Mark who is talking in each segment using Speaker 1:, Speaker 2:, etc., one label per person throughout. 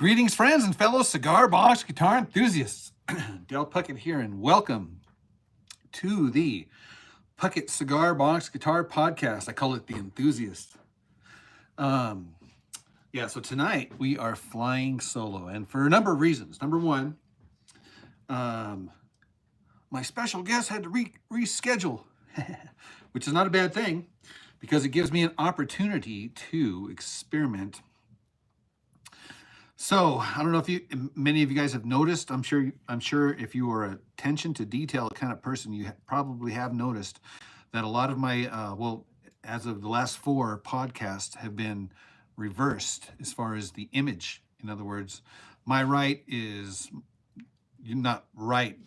Speaker 1: Greetings, friends and fellow cigar box guitar enthusiasts. Del Puckett here, and welcome to the Puckett Cigar Box Guitar Podcast. I call it the Enthusiast. So tonight we are flying solo, and for a number of reasons. Number one, my special guest had to reschedule, which is not a bad thing because it gives me an opportunity to experiment. So I don't know if many of you guys have noticed. I'm sure if you are attention to detail kind of person, you probably have noticed that a lot of my as of the last 4 podcasts have been reversed as far as the image. In other words, my right is not right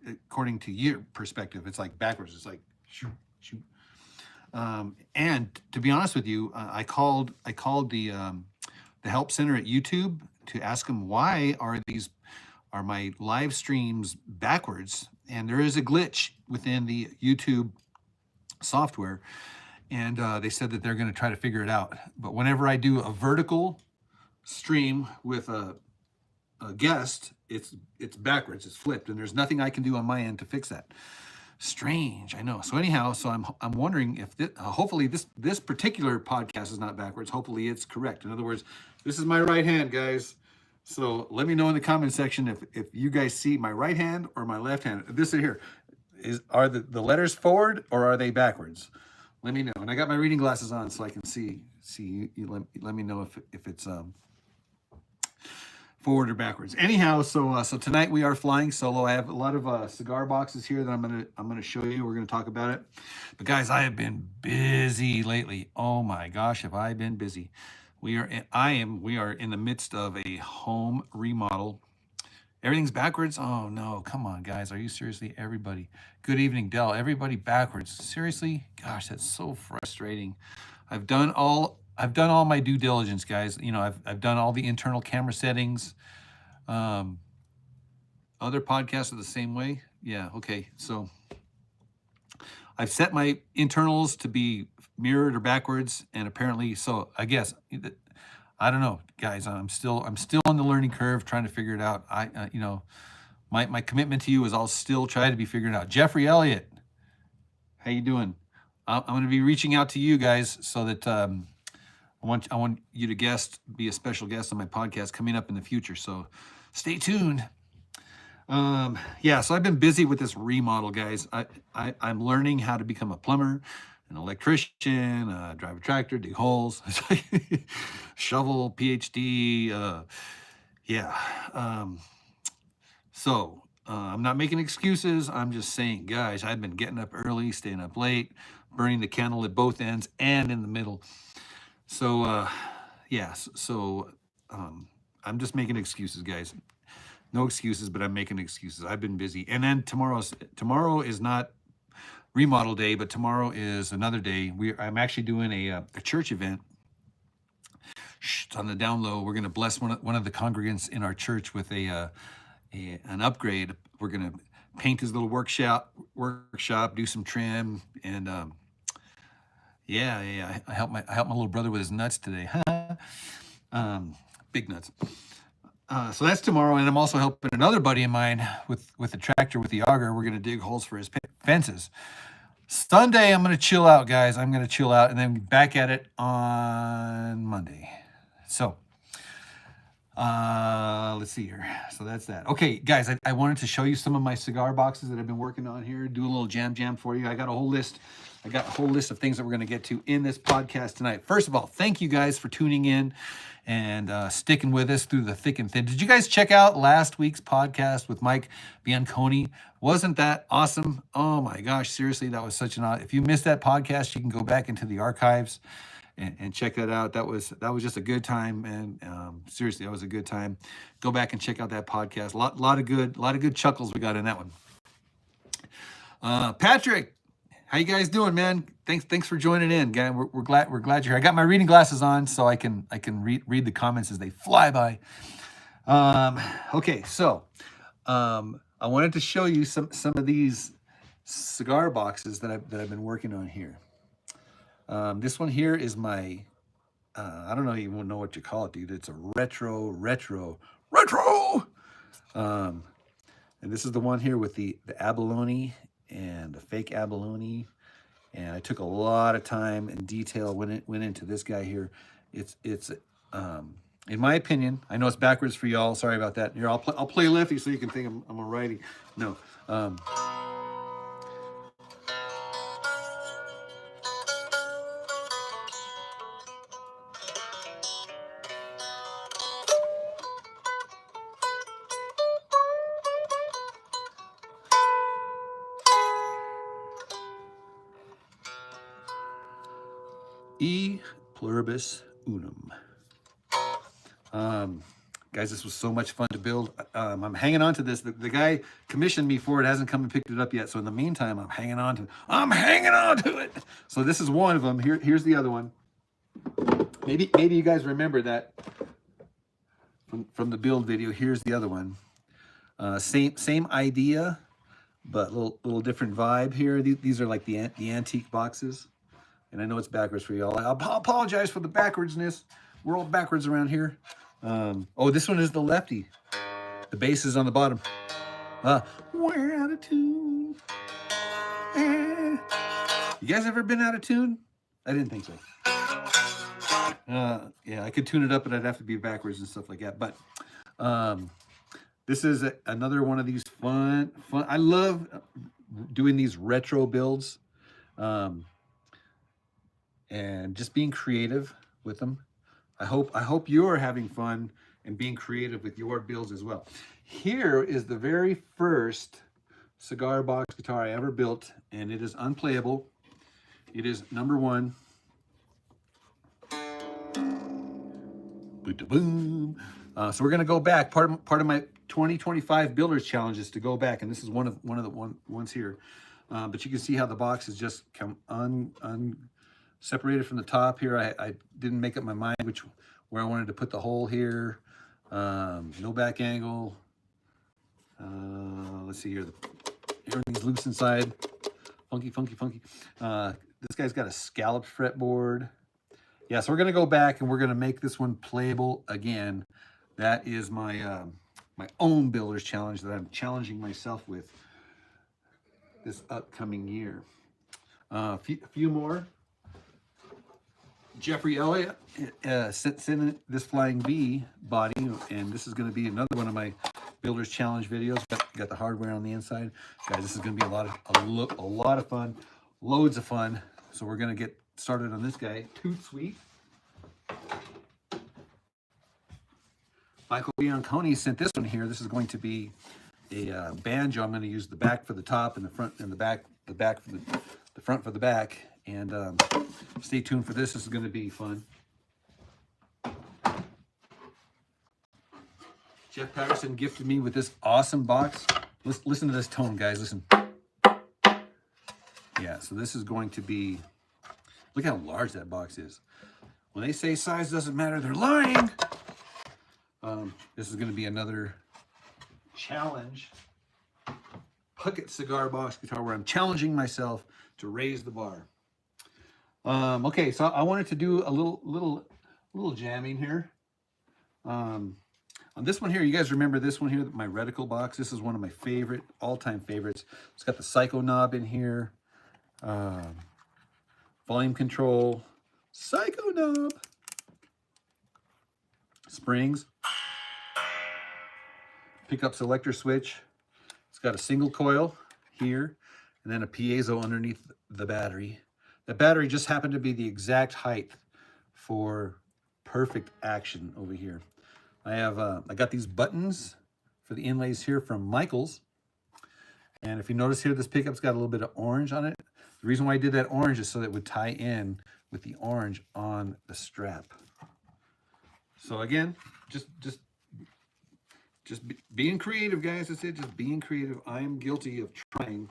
Speaker 1: according to your perspective. It's like backwards. It's like shoot. And to be honest with you, I called the help center at YouTube to ask them why are my live streams backwards, and there is a glitch within the YouTube software, and they said that they're going to try to figure it out. But whenever I do a vertical stream with a guest, it's backwards, it's flipped, and there's nothing I can do on my end to fix that. Strange, I know. So anyhow, I'm wondering if hopefully this particular podcast is not backwards. Hopefully it's correct. In other words, this is my right hand, guys. So let me know in the comment section if you guys see my right hand or my left hand. This here are the letters forward or are they backwards? Let me know. And I got my reading glasses on so I can see. Let me know if it's forward or backwards. Anyhow, so tonight we are flying solo. I have a lot of cigar boxes here that I'm gonna show you. We're gonna talk about it. But guys, I have been busy lately. Oh my gosh, have I been busy? We are in the midst of a home remodel. Everything's backwards. Oh no, come on, guys. Are you seriously? Everybody. Good evening, Del. Everybody backwards. Seriously? Gosh, that's so frustrating. I've done all my due diligence, guys. You know, I've done all the internal camera settings. Other podcasts are the same way. Yeah, okay. So I've set my internals to be mirrored or backwards, and apparently, so I guess I don't know, guys. I'm still on the learning curve, trying to figure it out. My commitment to you is I'll still try to be figuring it out. Jeffrey Elliott, how you doing? I'm going to be reaching out to you guys so that I want you to be a special guest on my podcast coming up in the future. So stay tuned. So I've been busy with this remodel, guys. I'm learning how to become a plumber, an electrician, drive a tractor, dig holes, shovel, PhD. I'm not making excuses. I'm just saying, guys, I've been getting up early, staying up late, burning the candle at both ends and in the middle. So, I'm just making excuses, guys. No excuses, but I'm making excuses. I've been busy. And then tomorrow is not remodel day, but tomorrow is another day. I'm actually doing a church event. It's on the down low. We're going to bless one of the congregants in our church with an upgrade. We're going to paint his little workshop, do some trim, and I help my little brother with his nuts today. Big nuts. So that's tomorrow, and I'm also helping another buddy of mine with the tractor, with the auger. We're going to dig holes for his fences. Sunday, I'm going to chill out, guys. I'm going to chill out, and then back at it on Monday. So, let's see here. So that's that. Okay, guys, I wanted to show you some of my cigar boxes that I've been working on here. Do a little jam for you. I got a whole list of things that we're going to get to in this podcast tonight. First of all, thank you guys for tuning in and sticking with us through the thick and thin. Did you guys check out last week's podcast with Mike Bianconi? Wasn't that awesome? Oh my gosh, seriously, that was such an awesome. If you missed that podcast, you can go back into the archives and check that out. That was just a good time, and seriously, that was a good time. Go back and check out that podcast. A lot of good chuckles we got in that one. Patrick, how you guys doing, man? Thanks for joining in, guys. We're glad you're here. I got my reading glasses on so I can read the comments as they fly by. Okay, so I wanted to show you some of these cigar boxes that I've been working on here. This one here is my I don't even know what you call it, dude. It's a retro. And this is the one here with the abalone and the fake abalone. And I took a lot of time and detail when it went into this guy here. It's in my opinion, I know it's backwards for y'all. Sorry about that. Here, I'll play lefty so you can think I'm a righty. No. E pluribus unum. Guys, this was so much fun to build. I'm hanging on to this. The guy commissioned me for it, hasn't come and picked it up yet. So in the meantime, I'm hanging on to it. So this is one of them. Here's the other one. Maybe you guys remember that from the build video. Here's the other one. Same idea, but little different vibe here. These are like the antique boxes. And I know it's backwards for y'all. I apologize for the backwardsness. We're all backwards around here. Oh, this one is the lefty. The bass is on the bottom. We're out of tune. You guys ever been out of tune? I didn't think so. Yeah, I could tune it up, but I'd have to be backwards and stuff like that. But this is another one of these fun. I love doing these retro builds. And just being creative with them. I hope you're having fun and being creative with your builds as well. Here is the very first cigar box guitar I ever built, and it is unplayable. It is number one. Boom. So we're gonna go back. Part of my 2025 Builders Challenge is to go back, and this is one of the ones here. But you can see how the box is just come separated from the top here. I didn't make up my mind where I wanted to put the hole here. No back angle. Let's see here. Everything's loose inside. Funky. This guy's got a scalloped fretboard. Yeah, so we're gonna go back and we're gonna make this one playable again. That is my my own Builders Challenge that I'm challenging myself with this upcoming year. A few more. Jeffrey Elliott sent in this Flying V body, and this is going to be another one of my Builders Challenge videos. Got the hardware on the inside, guys. This is going to be a lot of fun, loads of fun. So we're going to get started on this guy, Toot Sweet. Michael Bianconi sent this one here. This is going to be a banjo. I'm going to use the back for the top and the front and the back for the front for the back. And stay tuned for this. This is going to be fun. Jeff Patterson gifted me with this awesome box. Listen to this tone, guys. Listen. Yeah, so this is going to be... Look how large that box is. When they say size doesn't matter, they're lying. This is going to be another challenge. Puckett cigar box guitar where I'm challenging myself to raise the bar. Okay, so I wanted to do a little jamming here. On this one here, you guys remember this one here, my reticle box? This is one of my all-time favorites. It's got the psycho knob in here. Volume control. Psycho knob. Springs. Pickup selector switch. It's got a single coil here, and then a piezo underneath the battery. The battery just happened to be the exact height for perfect action over here. I got these buttons for the inlays here from Michaels. And if you notice here, this pickup's got a little bit of orange on it. The reason why I did that orange is so that it would tie in with the orange on the strap. So again, just being creative, guys. That's it, just being creative. I am guilty of trying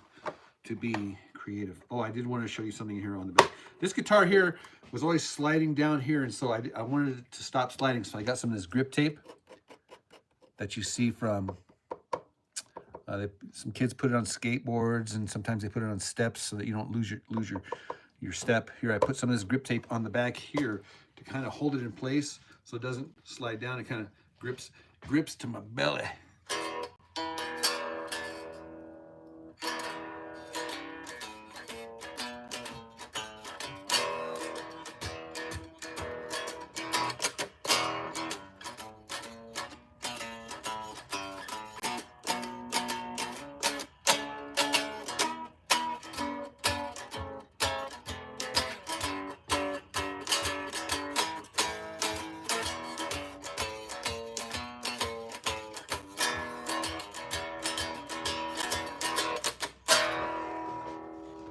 Speaker 1: to be creative. Oh, I did want to show you something here on the back. This guitar here was always sliding down here, and so I wanted it to stop sliding, so I got some of this grip tape that you see from some kids put it on skateboards, and sometimes they put it on steps so that you don't lose your step. Here, I put some of this grip tape on the back here to kind of hold it in place so it doesn't slide down. It kind of grips to my belly.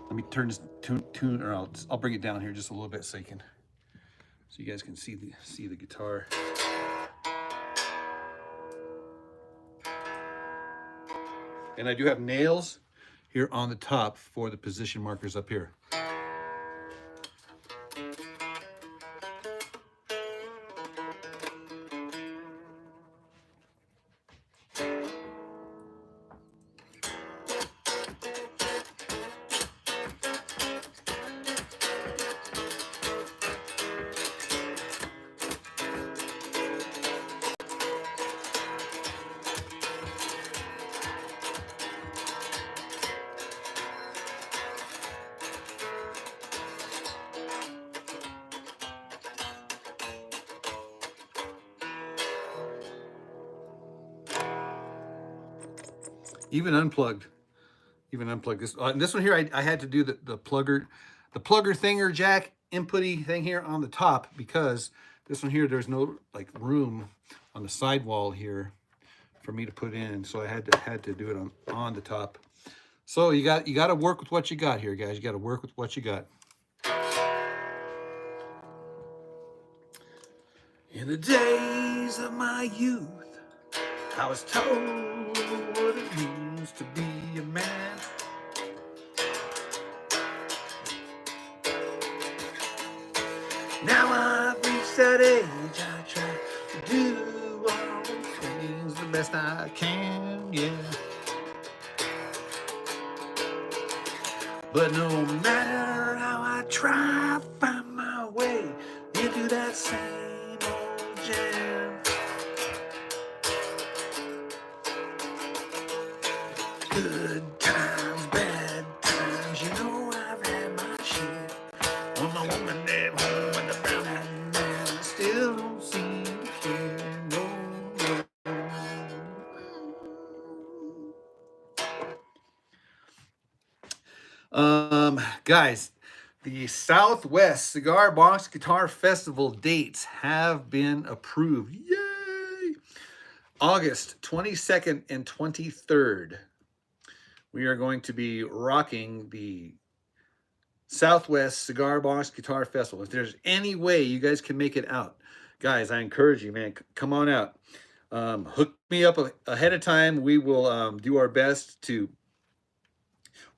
Speaker 1: Let me turn this tune, or I'll bring it down here just a little bit so you guys can see the guitar. And I do have nails here on the top for the position markers up here. Even unplugged this. And this one here, I had to do the plugger thinger jack inputty thing here on the top, because this one here, there's no like room on the sidewall here for me to put in, so I had to do it on the top. So you got to work with what you got here, guys. You got to work with what you got. In the days of my youth, I was told what it means to be a man. Now I've reached that age, I try to do all the things the best I can, yeah. But no matter how I try, I find my way into that same old jam. Good times, bad times, you know I've had my share. On my woman at home and the brown eyed man, I still don't seem to care, no. Guys, the Southwest Cigar Box Guitar Festival dates have been approved. Yay! August 22nd and 23rd. We are going to be rocking the Southwest Cigar Box Guitar Festival. If there's any way you guys can make it out, guys, I encourage you, man, come on out. Hook me up ahead of time. We will do our best to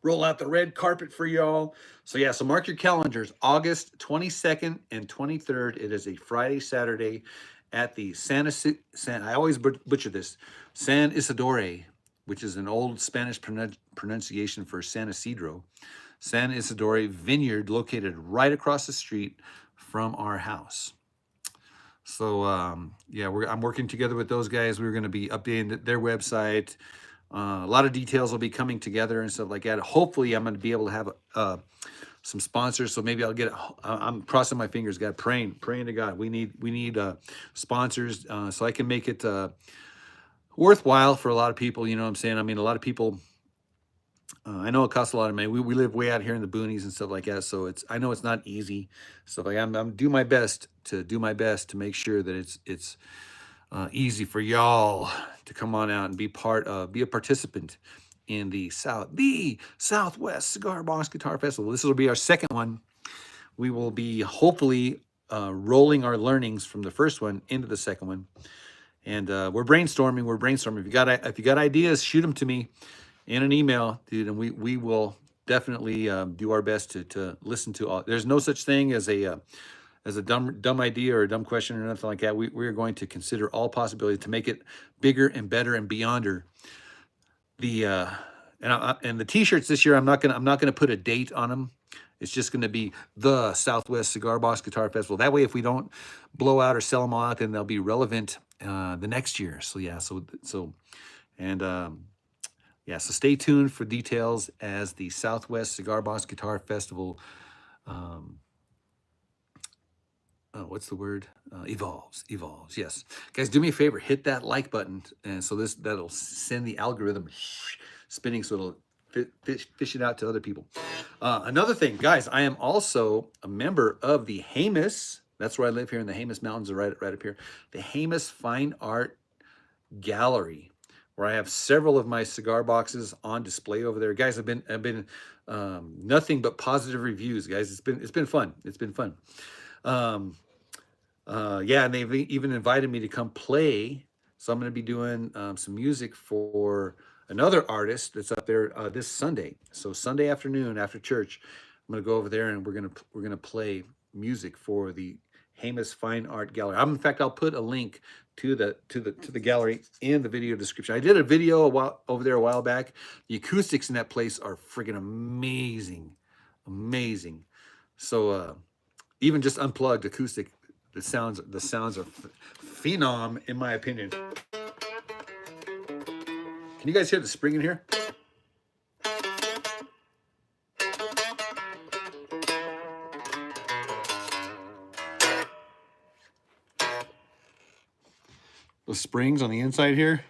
Speaker 1: roll out the red carpet for y'all. So yeah, so mark your calendars, August 22nd and 23rd. It is a Friday, Saturday at the I always butcher this, San Isidore, which is an old Spanish pronunciation for San Isidro. San Isidore Vineyard, located right across the street from our house. So yeah, I'm working together with those guys. We're going to be updating their website. A lot of details will be coming together and stuff like that. Hopefully, I'm going to be able to have some sponsors. So maybe I'll get. I'm crossing my fingers, God, praying to God. We need sponsors so I can make it worthwhile for a lot of people. You know what I'm saying? I mean, a lot of people. I know it costs a lot of money. We live way out here in the boonies and stuff like that, so I know it's not easy. So like I'm do my best to make sure that it's easy for y'all to come on out and be a participant in the Southwest Cigar Box Guitar Festival. This will be our second one. We will be hopefully rolling our learnings from the first one into the second one, and we're brainstorming. If you got ideas, shoot them to me in an email, dude, and we will definitely do our best to listen to all. There's no such thing as a dumb idea or a dumb question or nothing like that. We are going to consider all possibilities to make it bigger and better and beyonder. And the t-shirts this year, I'm not gonna put a date on them. It's just going to be the Southwest Cigar Box Guitar Festival. That way, if we don't blow out or sell them all out, then they'll be relevant the next year. So yeah, yeah, so stay tuned for details as the Southwest Cigar Box Guitar Festival, what's the word? Evolves. Yes, guys, do me a favor, hit that like button, and so that'll send the algorithm spinning, so it'll fish it out to other people. Another thing, guys, I am also a member of the Jemez. That's where I live here in the Jemez Mountains, right up here. The Jemez Fine Art Gallery, where I have several of my cigar boxes on display over there. Guys, I've been nothing but positive reviews, guys. It's been fun. It's been fun. Yeah, and they've even invited me to come play. So I'm going to be doing some music for another artist that's up there this Sunday. So Sunday afternoon after church, I'm going to go over there and we're going to play music for the Jemez Fine Art Gallery. In fact, I'll put a link to the gallery in the video description. I did a video over there a while back. The acoustics in that place are freaking amazing. So even just unplugged acoustic, the sounds are phenom, in my opinion. Can you guys hear the spring in here? Those springs on the inside here.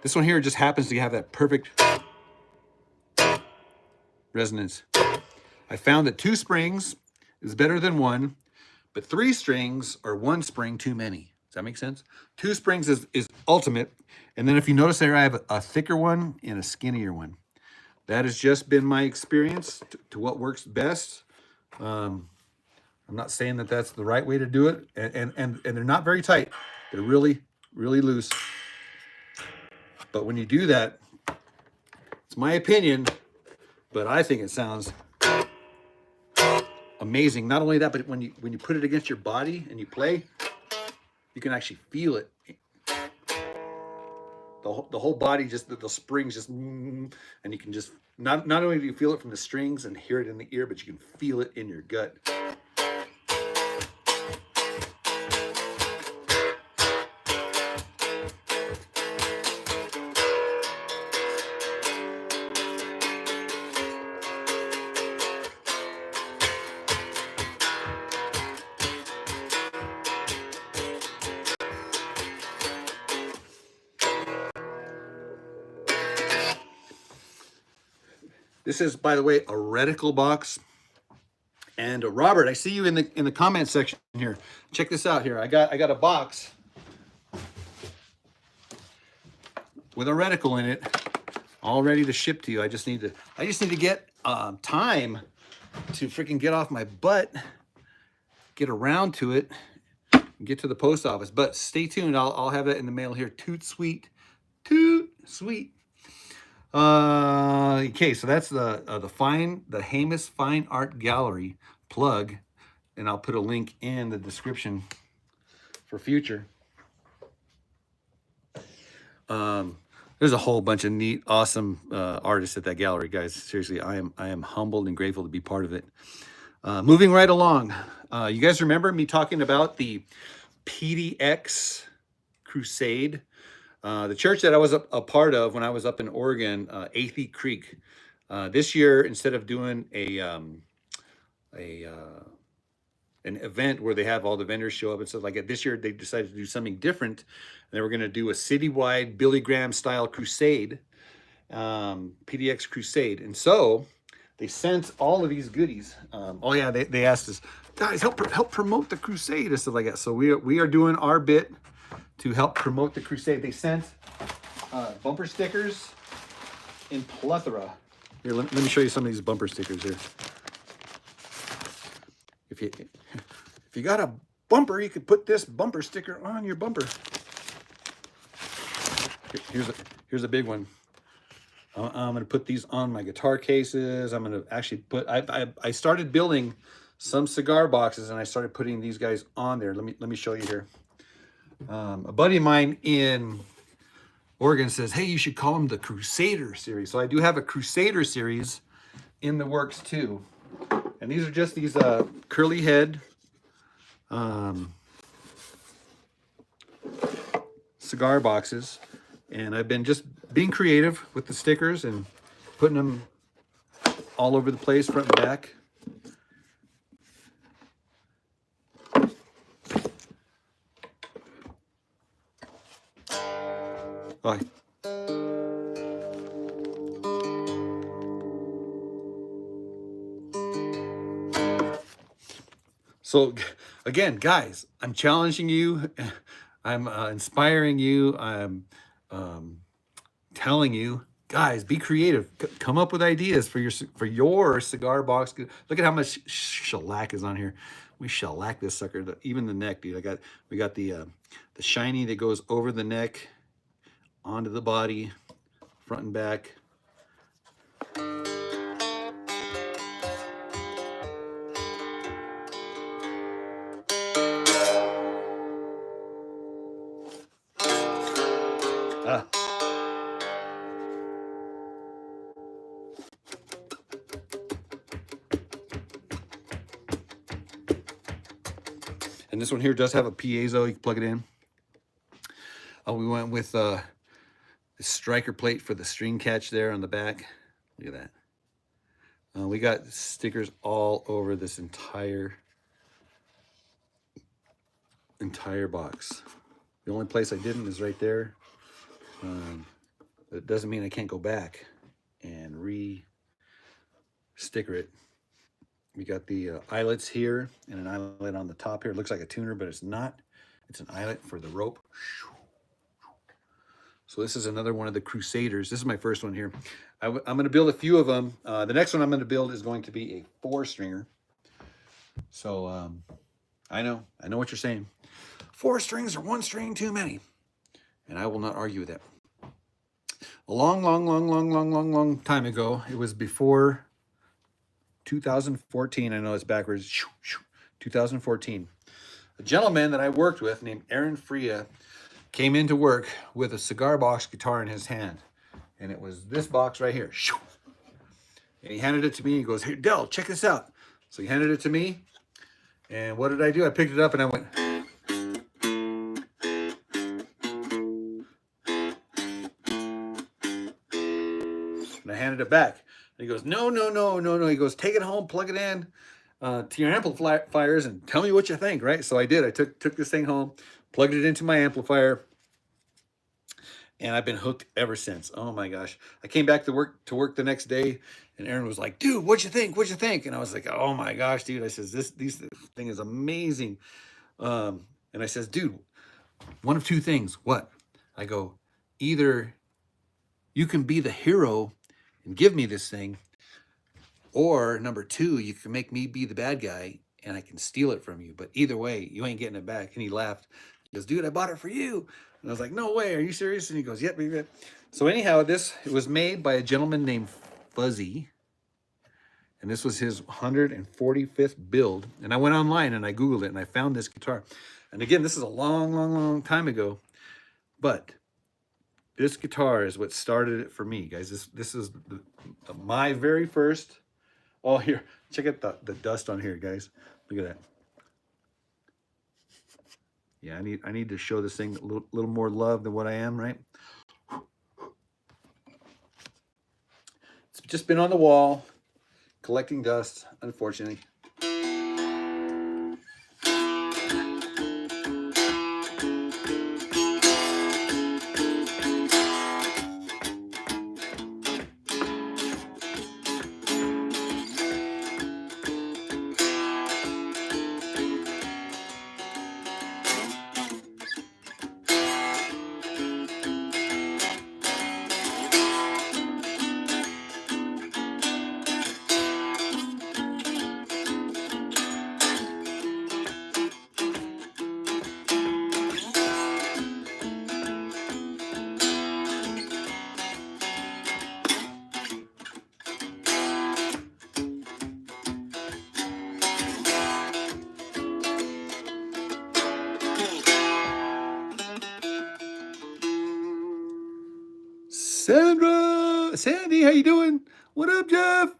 Speaker 1: This one here just happens to have that perfect resonance. I found that 2 springs is better than 1, but 3 strings or 1 spring too many. Does that make sense? 2 springs is ultimate. And then if you notice there, I have a thicker one and a skinnier one. That has just been my experience to what works best. I'm not saying that that's the right way to do it. And they're not very tight. They're really loose. But when you do that, it's my opinion, but I think it sounds amazing. Not only that, but when you put it against your body and you play, you can actually feel it. The whole body, just the springs, just, and you can just not only do you feel it from the strings and hear it in the ear, but you can feel it in your gut. This is, by the way, a reticle box. And Robert, I see you in the comment section here. Check this out here. I got a box with a reticle in it, all ready to ship to you. I just need to get time to freaking get off my butt, get around to it, and get to the post office. But stay tuned. I'll have it in the mail here. Toot sweet. Okay, so that's the Jemez Fine Art Gallery plug, and I'll put a link in the description for future. There's a whole bunch of neat, awesome artists at that gallery, guys. Seriously, I am humbled and grateful to be part of it. Moving right along, you guys remember me talking about the PDX Crusade? The church that I was a part of when I was up in Oregon, Athey Creek. This year, instead of doing an event where they have all the vendors show up and stuff like that, this year they decided to do something different. And they were going to do a citywide Billy Graham style crusade, PDX Crusade. And so they sent all of these goodies. Oh yeah, they asked us, guys, help promote the crusade and stuff like that. So we are doing our bit to help promote the crusade. They sent bumper stickers in plethora. Here, let me show you some of these bumper stickers here. If you got a bumper, you could put this bumper sticker on your bumper. Here's a big one. I'm gonna put these on my guitar cases. I'm gonna actually put. I started building some cigar boxes and I started putting these guys on there. Let me show you here. A buddy of mine in Oregon says, hey, you should call them the Crusader series. So I do have a Crusader series in the works too. And these are just these curly head cigar boxes. And I've been just being creative with the stickers and putting them all over the place, front and back. Bye. So again, guys, I'm challenging you. I'm inspiring you. I'm telling you, guys, be creative. Come up with ideas for your cigar box. Look at how much shellac is on here. We shellac this sucker. Even the neck, dude. We got the shiny that goes over the neck, onto the body, front and back. And this one here does have a piezo. You can plug it in. We went with the striker plate for the string catch there on the back. Look at that. We got stickers all over this entire box. The only place I didn't is right there. It doesn't mean I can't go back and re-sticker it. We got the eyelets here and an eyelet on the top here. It looks like a tuner, but it's not. It's an eyelet for the rope. So this is another one of the Crusaders. This is my first one here. I'm going to build a few of them. The next one I'm going to build is going to be a 4-stringer. So I know what you're saying. 4 strings or 1 string too many. And I will not argue with that. A long time ago, it was before 2014. I know it's backwards. 2014. A gentleman that I worked with named Aaron Freya came into work with a cigar box guitar in his hand. And it was this box right here. And he handed it to me. He goes, "Hey, Del, check this out." So he handed it to me. And what did I do? I picked it up and I went. And I handed it back. And he goes, no. He goes, "Take it home, plug it in to your amplifiers and tell me what you think," right? So I did. I took this thing home, plugged it into my amplifier, and I've been hooked ever since. Oh my gosh. I came back to work the next day, and Aaron was like, "Dude, what'd you think? What'd you think?" And I was like, "Oh my gosh, dude." I says, this thing is amazing. And I says, "Dude, one of two things." What? I go, "Either you can be the hero and give me this thing, or number 2, you can make me be the bad guy and I can steal it from you. But either way, you ain't getting it back." And he laughed. He goes, "Dude, I bought it for you." And I was like, "No way, are you serious?" And he goes, "Yep, yep." So anyhow, it was made by a gentleman named Fuzzy. And this was his 145th build. And I went online and I Googled it and I found this guitar. And again, this is a long time ago. But this guitar is what started it for me, guys. This is my very first. Oh, here, check out the dust on here, guys. Look at that. Yeah, I need to show this thing a little more love than what I am, right? It's just been on the wall, collecting dust, unfortunately. Sandy, how you doing? What up, Jeff?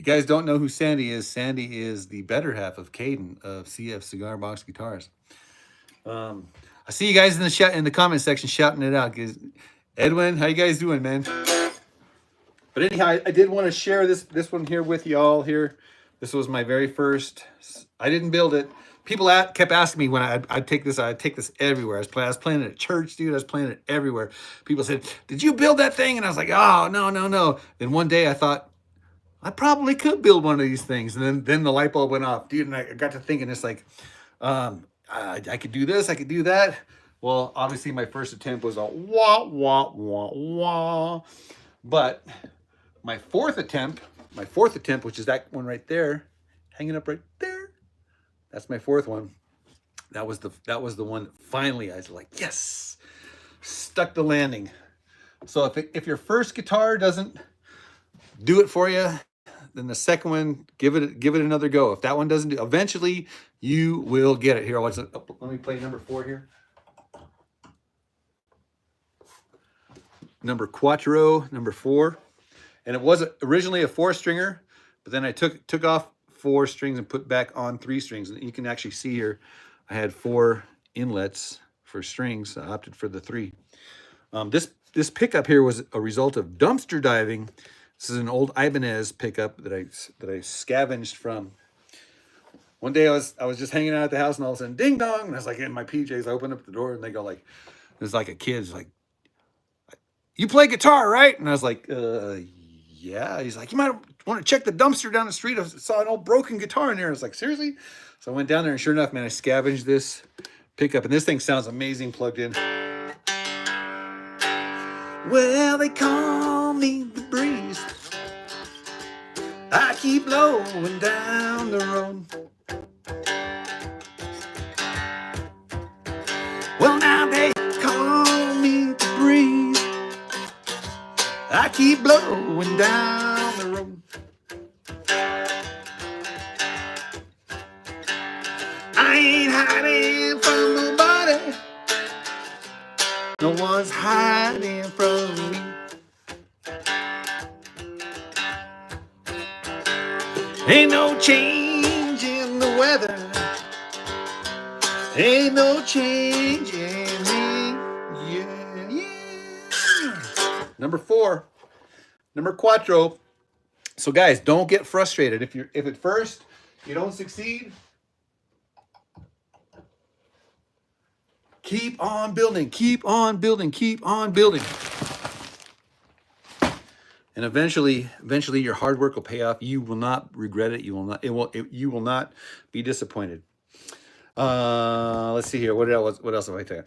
Speaker 1: you guys don't know who Sandy is the better half of Caden of CF Cigar Box Guitars. I see you guys in the comment section shouting it out. Edwin, how you guys doing, man? But anyhow, I did want to share this one here with y'all here. This was my very first. I didn't build it. People kept asking me when I'd take this everywhere. I was playing it at church, dude. I was playing it everywhere. People said, "Did you build that thing?" And I was like, "Oh, no." Then one day I thought, I probably could build one of these things. And then the light bulb went off, dude. And I got to thinking, it's like, I could do this, I could do that. Well, obviously my first attempt was a wah, wah, wah, wah. But my fourth attempt, which is that one right there, hanging up right there. That's my fourth one. That was the one that finally I was like, yes, stuck the landing. So if your first guitar doesn't do it for you, then the second one, give it another go. If that one doesn't do, eventually you will get it. Here, let me play number 4 here. Number Quattro, number 4. And it was originally a 4-stringer, but then I took off 4 strings and put back on 3 strings. And you can actually see here, I had 4 inlets for strings. I opted for the 3. This pickup here was a result of dumpster diving. This is an old Ibanez pickup that I scavenged from. One day I was just hanging out at the house, and all of a sudden, ding dong, and I was like in my PJs. I opened up the door, and they go like, it was like a kid's like, "You play guitar, right?" And I was like, yeah. He's like, "You might want to check the dumpster down the street. I saw an old broken guitar in there." I was like, "Seriously?" So I went down there, and sure enough, man, I scavenged this pickup, and this thing sounds amazing plugged in. Well, they call me the breeze. I keep blowing down the road. Well, now they call me the breeze. I keep blowing down the road. I ain't hiding from nobody. No one's hiding from me. Ain't no change in the weather. Ain't no change in me. Yeah. Number 4. Number Quattro. So guys, don't get frustrated. If at first you don't succeed, keep on building, keep on building, keep on building. And eventually your hard work will pay off. You will not regret it. You will not be disappointed. Let's see here. What else have I taken?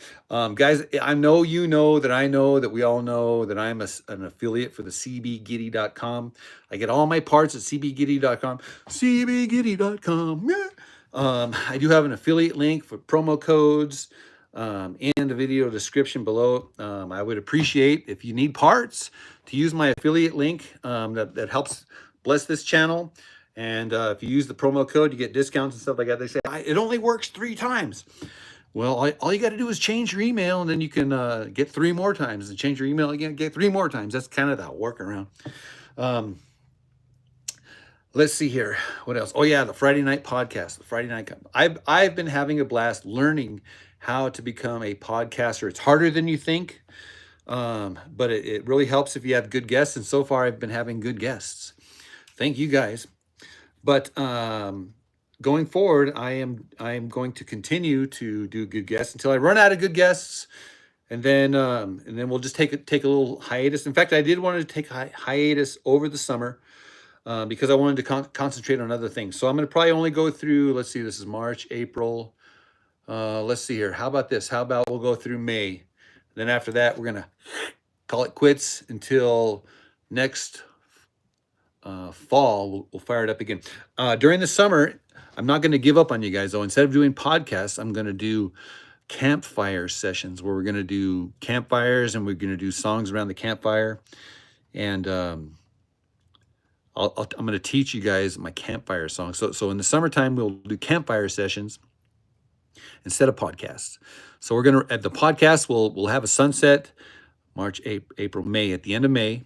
Speaker 1: Guys, I know you know that we all know that I'm an affiliate for the CBGiddy.com. I get all my parts at CBGiddy.com. CBGiddy.com. Yeah. I do have an affiliate link for promo codes in the video description below. I would appreciate if you need parts to use my affiliate link that helps bless this channel. And if you use the promo code, you get discounts and stuff like that. They say, it only works 3 times. Well, all you got to do is change your email, and then you can get 3 more times. And change your email again, get 3 more times. That's kind of the workaround. Let's see here. What else? Oh, yeah, the Friday night podcast. The Friday night. I've been having a blast learning how to become a podcaster. It's harder than you think, but it really helps if you have good guests. And so far, I've been having good guests. Thank you, guys. But going forward, I am going to continue to do good guests until I run out of good guests, and then we'll just take a little hiatus. In fact, I did want to take a hiatus over the summer because I wanted to concentrate on other things. So I'm going to probably only go through. Let's see, this is March, April. Let's see here. How about this? How about we'll go through May? Then after that, we're gonna call it quits until next fall. We'll fire it up again. During the summer, I'm not going to give up on you guys, though. Instead of doing podcasts, I'm going to do campfire sessions where we're going to do campfires and we're going to do songs around the campfire. And I'm going to teach you guys my campfire songs. So in the summertime, we'll do campfire sessions instead of podcasts. So we're going to, at the podcast, we'll have a sunset, March, April, May, at the end of May.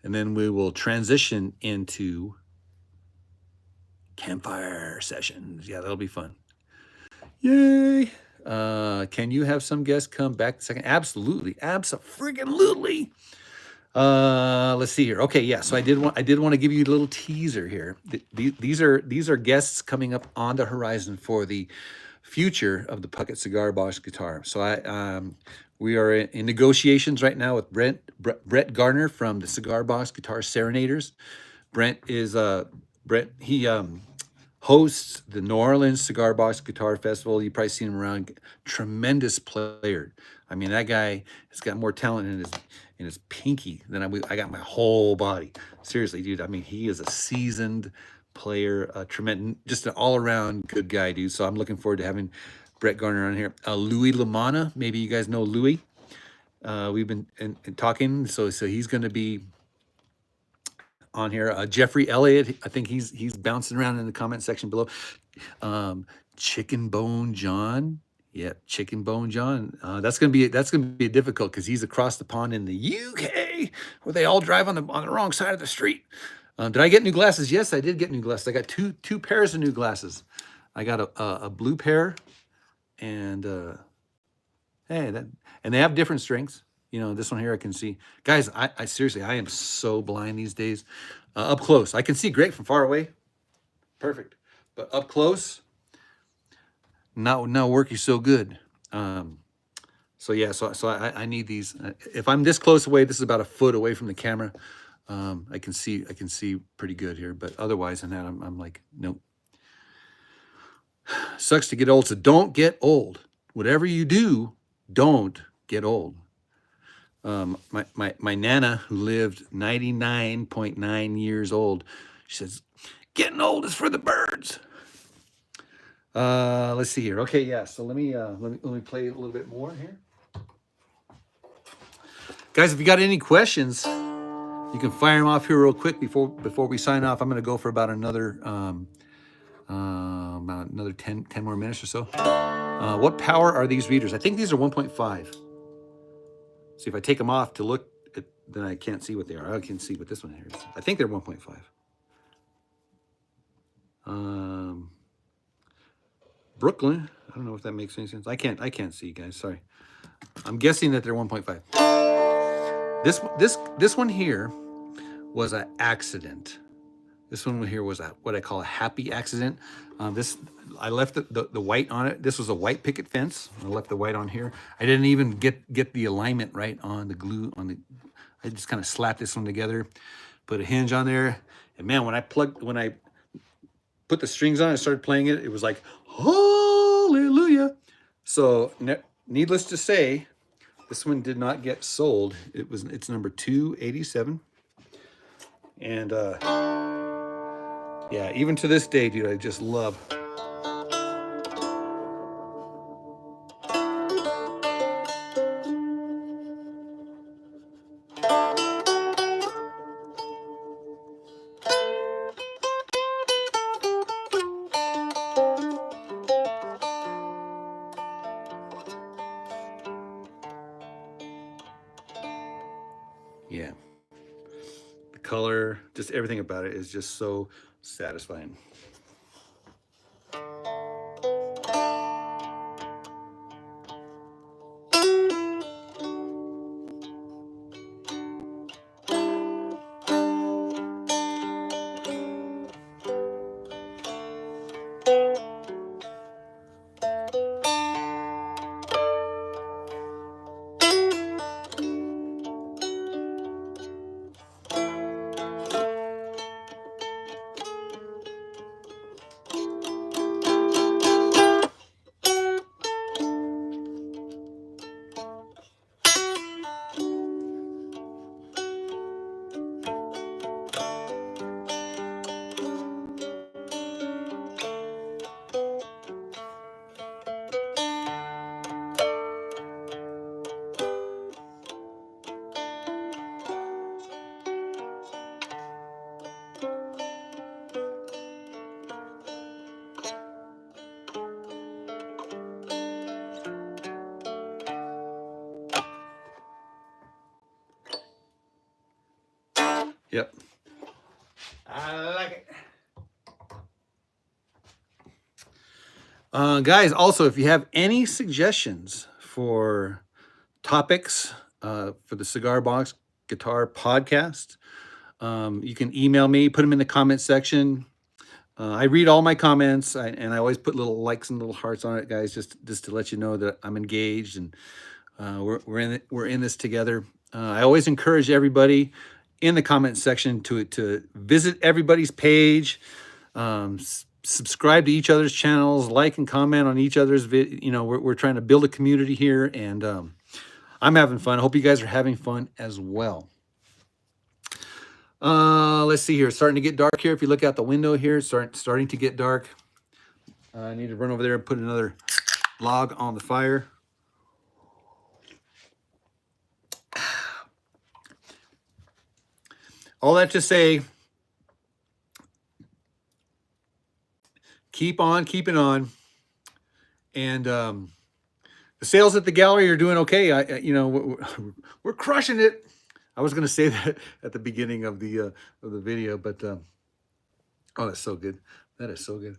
Speaker 1: And then we will transition into Campfire sessions. Yeah, that'll be fun. Yay. Can you have some guests come back second? Absolutely. Abso-freaking-lutely. Let's see here. Okay, yeah. So I did want to give you a little teaser here. These are guests coming up on the horizon for the future of the Puckett Cigar Box guitar. So we are in negotiations right now with Brett Gardner from the Cigar Box Guitar Serenaders. Brett, he hosts the New Orleans Cigar Box Guitar Festival. You've probably seen him around. Tremendous player. I mean, that guy has got more talent in his pinky than I got my whole body. Seriously, dude. I mean, he is a seasoned player, tremendous, just an all-around good guy, dude. So I'm looking forward to having Brett Garner on here. Louis Lamana, maybe you guys know Louis. We've been talking, so he's going to be on here. Jeffrey Elliott, I think he's bouncing around in the comment section below. Chicken Bone John, yeah, Chicken Bone John. That's gonna be difficult because he's across the pond in the UK, where they all drive on the wrong side of the street. Did I get new glasses? Yes, I did get new glasses. I got two pairs of new glasses. I got a blue pair, and and they have different strengths. You know, this one here I can see. Guys, I seriously, I am so blind these days. Up close, I can see great from far away. Perfect. But up close, not working so good. So yeah, so I need these. If I'm this close away, this is about a foot away from the camera. I can see pretty good here, but otherwise than that, I'm like, nope. Sucks to get old, so don't get old. Whatever you do, don't get old. My Nana, who lived 99.9 years old, she says, getting old is for the birds. Let's see here. Okay, yeah. So let me play a little bit more here. Guys, if you got any questions, you can fire them off here real quick before we sign off. I'm going to go for about another 10 more minutes or so. What power are these readers? I think these are 1.5. See, if I take them off to look at, then I can't see what they are. I can see what this one here is. I think they're 1.5. Brooklyn. I don't know if that makes any sense. I can't see, guys. Sorry. I'm guessing that they're 1.5. This one here was an accident. This one here was what I call a happy accident. I left the white on it. This was a white picket fence. I left the white on here. I didn't even get the alignment right on the glue I just kind of slapped this one together, put a hinge on there, and man, when I put the strings on and started playing it, it was like hallelujah. So needless to say, this one did not get sold. It's number 287, and yeah, even to this day, dude, I just love. Yeah, the color, just everything about it is just so satisfying. Yep. I like it. Guys, also, if you have any suggestions for topics for the Cigar Box Guitar podcast, you can email me, put them in the comment section. I read all my comments, and I always put little likes and little hearts on it, guys, just to let you know that I'm engaged and we're in this together. I always encourage everybody in the comment section to visit everybody's page, subscribe to each other's channels, like and comment on each other's we're trying to build a community here, and I'm having fun. I hope you guys are having fun as well. Let's see here. It's starting to get dark here. If you look out the window here, it's starting to get dark. I need to run over there and put another log on the fire. All that to say, keep on keeping on. And the sales at the gallery are doing okay. We're crushing it. I was going to say that at the beginning of the video, but oh, that's so good. That is so good.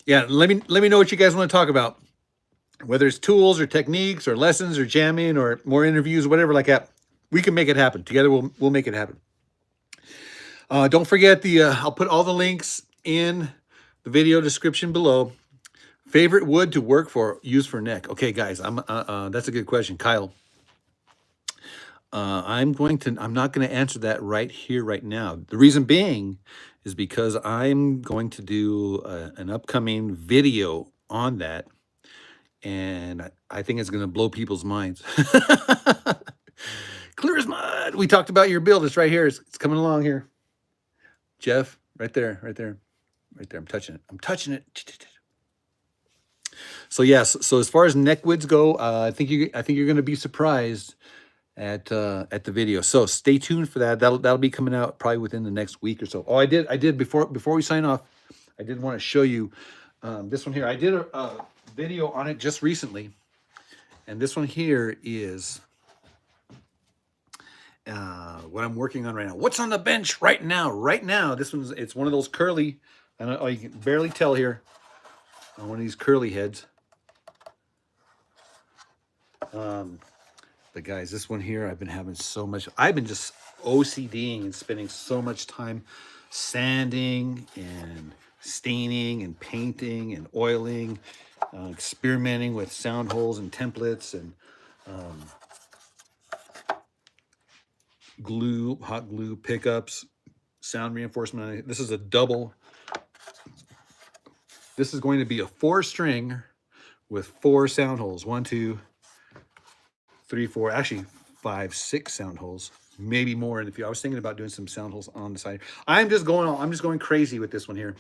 Speaker 1: Yeah, let me know what you guys want to talk about. Whether it's tools or techniques or lessons or jamming or more interviews, whatever like that, we can make it happen. Together, we'll make it happen. Don't forget I'll put all the links in the video description below. Favorite wood to use for neck. Okay, guys, that's a good question, Kyle. I'm not going to answer that right here, right now. The reason being is because I'm going to do an upcoming video on that. And I think it's going to blow people's minds. Clear as mud. We talked about your build. It's right here. It's coming along here. Jeff, right there. I'm touching it. So yes. So as far as neck woods go, I think you're going to be surprised at the video. So stay tuned for that. That'll be coming out probably within the next week or so. Oh, I did before we sign off. I did want to show you this one here. I did a video on it just recently, and this one here is what I'm working on right now. What's on the bench right now? It's one of those curly, and you can barely tell here on one of these curly heads. But guys, this one here, I've been just OCDing and spending so much time sanding and staining and painting and oiling, experimenting with sound holes and templates and glue, hot glue pickups, sound reinforcement. This is a double. This is going to be a 4-string with 4 sound holes. 1, 2, 3, 4, actually 5, 6 sound holes, maybe more. And I was thinking about doing some sound holes on the side. I'm just going crazy with this one here.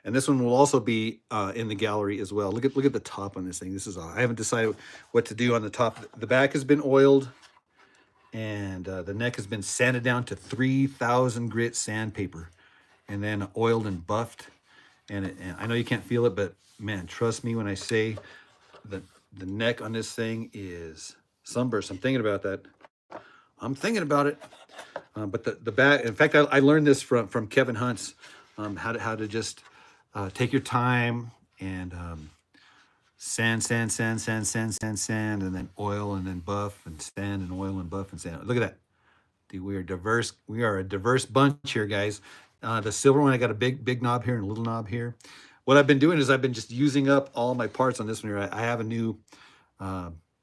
Speaker 1: And this one will also be in the gallery as well. Look at the top on this thing. I haven't decided what to do on the top. The back has been oiled, and the neck has been sanded down to 3,000 grit sandpaper, and then oiled and buffed. And I know you can't feel it, but man, trust me when I say that the neck on this thing is sunburst. I'm thinking about that. But the back. In fact, I learned this from Kevin Hunt's how to just take your time and sand, and then oil and then buff and sand and oil and buff and sand. Look at that. Dude, we are diverse. We are a diverse bunch here, guys. The silver one, I got a big knob here and a little knob here. What I've been doing is I've been just using up all my parts on this one here. I have a new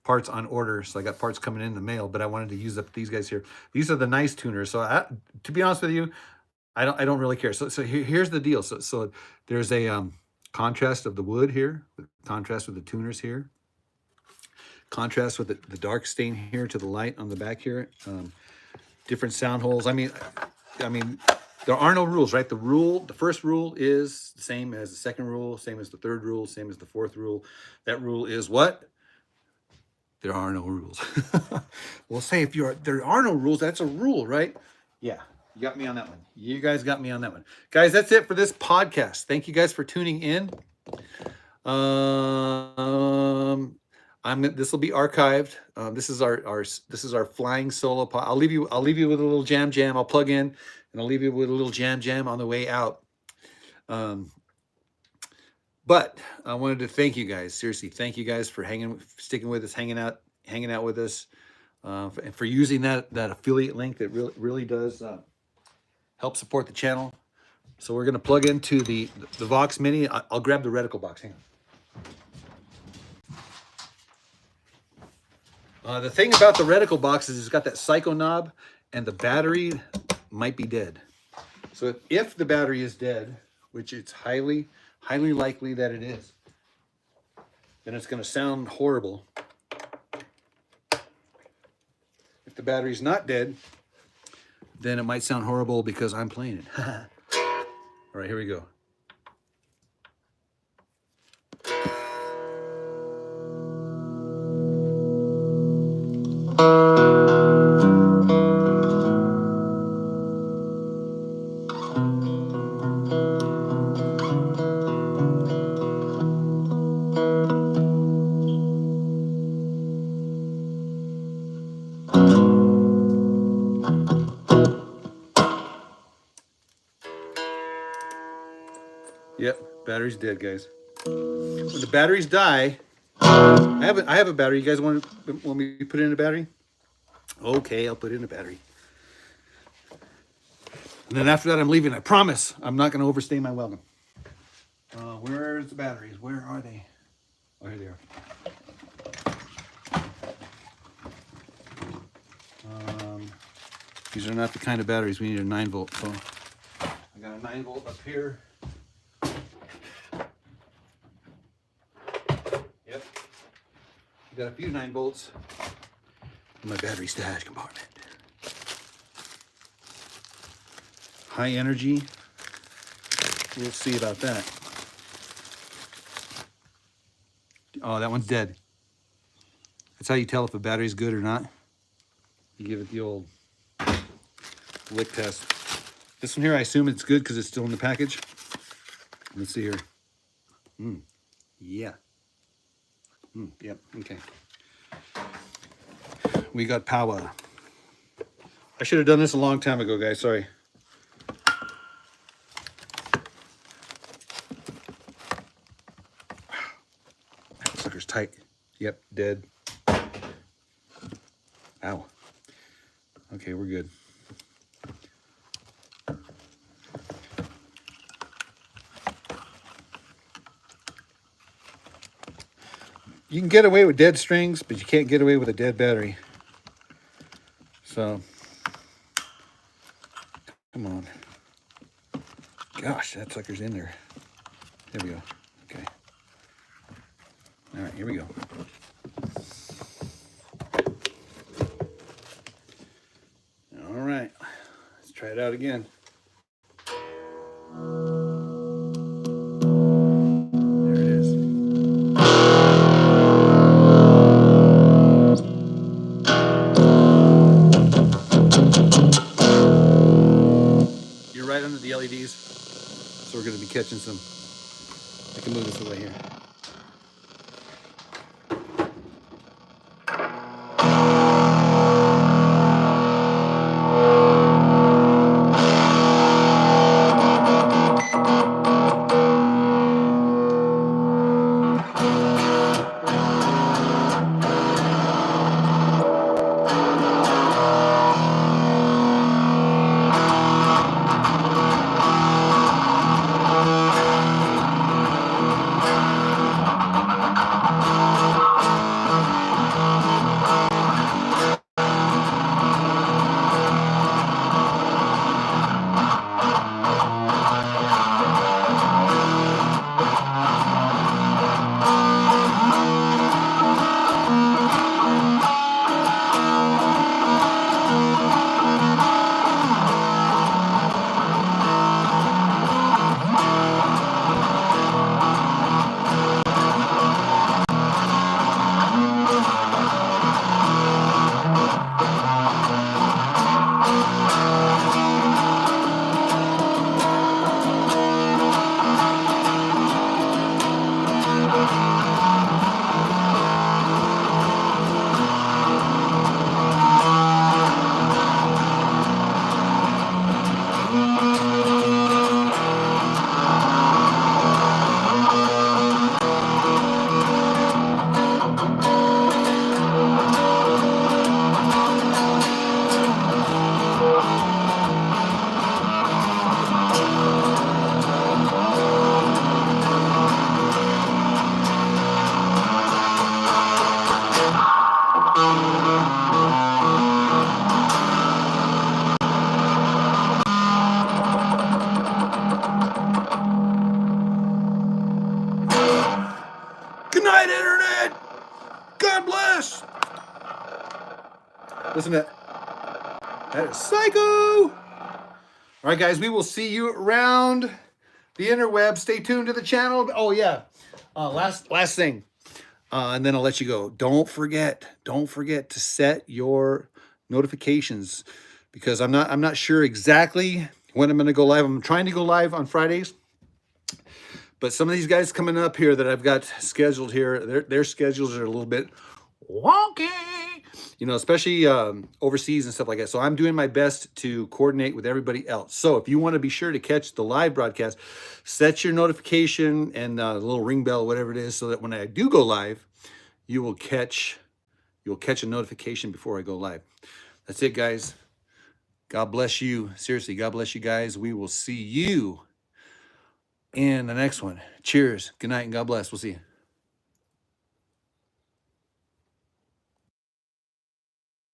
Speaker 1: parts on order, so I got parts coming in the mail, but I wanted to use up these guys here. These are the nice tuners. So to be honest with you, I don't really care. So here's the deal. So there's a contrast of the wood here, contrast with the tuners here, contrast with the dark stain here to the light on the back here, different sound holes. I mean, there are no rules, right? The first rule is the same as the second rule, same as the third rule, same as the fourth rule. That rule is what? There are no rules. We'll say there are no rules, that's a rule, right? Yeah. You got me on that one. You guys got me on that one. Guys, that's it for this podcast. Thank you guys for tuning in. This will be archived. This is our flying solo pod. I'll leave you with a little jam. I'll plug in and I'll leave you with a little jam on the way out. But I wanted to thank you guys. Seriously, thank you guys for sticking with us, hanging out with us, and for using that affiliate link that really does help support the channel. So we're gonna plug into the Vox Mini. I'll grab the reticle box. Hang on. The thing about the reticle box is it's got that psycho knob, and the battery might be dead. So if the battery is dead, which it's highly likely that it is, then it's going to sound horrible. If the battery's not dead, then it might sound horrible because I'm playing it. All right, here we go. Yep, battery's dead, guys. When the batteries die, I have a battery. You guys want me to put it in a battery? Okay, I'll put it in a battery. And then after that, I'm leaving. I promise I'm not going to overstay my welcome. Where's the batteries? Where are they? Oh, here they are. These are not the kind of batteries we need. A 9-volt. So I got a 9-volt up here. Yep. I got a few 9-volts in my battery stash compartment. High energy. We'll see about that. Oh, that one's dead. That's how you tell if a battery's good or not. You give it the old lick test. This one here, I assume it's good because it's still in the package. Let's see here. Yeah. Yep, okay. We got power. I should have done this a long time ago, guys. Sorry. That sucker's tight. Yep, dead. Ow. Okay, we're good. You can get away with dead strings, but you can't get away with a dead battery. So, come on. Gosh, that sucker's in there. There we go. Okay. All right, here we go. All right, let's try it out again. There it is. You're right under the LEDs, so we're going to be catching some. I can move this away here. night, Internet. God bless. Listen to that. That is psycho. All right, guys, we will see you around the interweb. Stay tuned to the channel. Oh, yeah. Last thing. And then I'll let you go. Don't forget to set your notifications, because I'm not sure exactly when I'm going to go live. I'm trying to go live on Fridays, but some of these guys coming up here that I've got scheduled here, their schedules are a little bit wonky, you know, especially overseas and stuff like that. So I'm doing my best to coordinate with everybody else. So if you want to be sure to catch the live broadcast, set your notification and the little ring bell, whatever it is, so that when I do go live, you'll catch a notification before I go live. That's it, guys. God bless you. Seriously, God bless you guys. We will see you in the next one. Cheers. Good night and God bless. We'll see you.